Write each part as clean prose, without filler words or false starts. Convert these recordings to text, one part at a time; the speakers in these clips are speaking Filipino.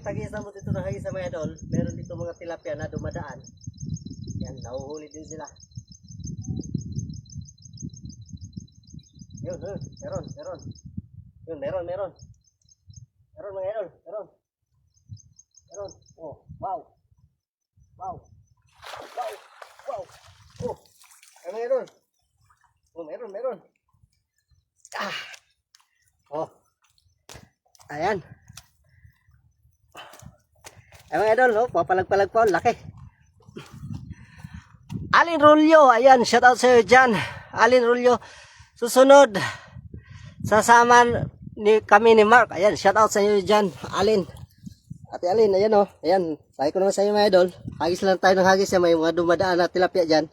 tagisa mo dito ng hagis sa mga idol, meron dito mga tilapia na dumadaan. Yan, nahuhuli din sila. Yun, meron. Yun, meron. Meron mga idol, meron. Oh, wow. Oh, ay mga idol. Oh, meron. Oh. Ayan. Ay mga idol, oh, papalag-palag po, laki. Alin Rulyo, ayan, shout out sa iyo dyan. Alin Rulyo, susunod, sasama kami ni Mark. Ayan, shout out sa iyo dyan, Alin. Ate Alin, ayan oh, ayan, sabi ko naman sa iyo mga idol, hagis lang tayo ng hagis, may mga dumadaan na tilapia dyan.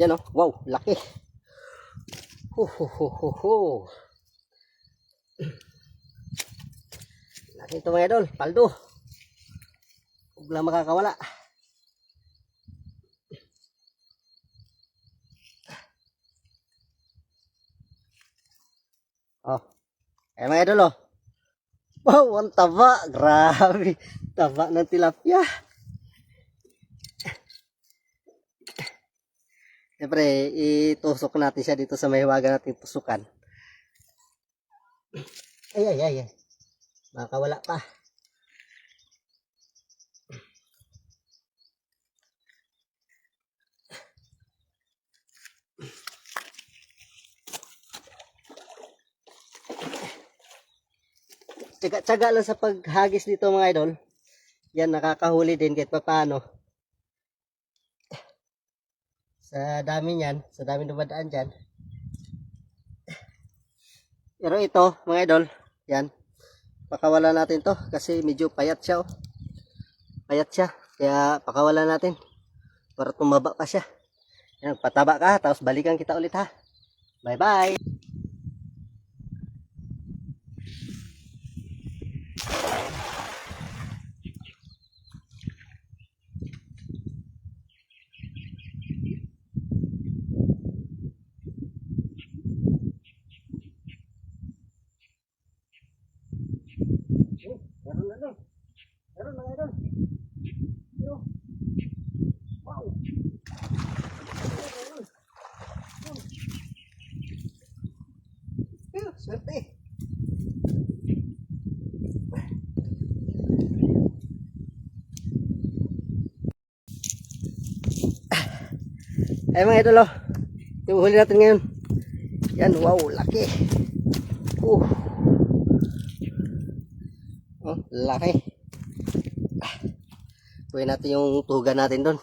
Yan oh, wow, laki. Laki ito mga idol, paldo. Huwag lang makakawala. Oh, ay mga idol oh. Wow, ang taba. Grabe. Taba ng tilapia. Siyempre, itusok natin siya dito sa may hiwaga natin tusukan. Ay. Makawala pa. Tsaga lang sa paghagis dito mga idol. Yan, nakakahuli din kahit paano. Sa dami niyan, sa dami dumadaan dyan. Pero ito mga idol, yan, pakawala natin to kasi medyo payat siya oh. Payat siya, kaya pakawala natin para tumaba pa siya. Yan, pataba ka, tapos balikan kita ulit ha. Bye bye. Meron mga idol. Wow. Swerte. Ay mga idol oh. Yung huli natin ngayon. Yan, wow, laki. Oh, laki. Kunin natin yung tuga natin doon.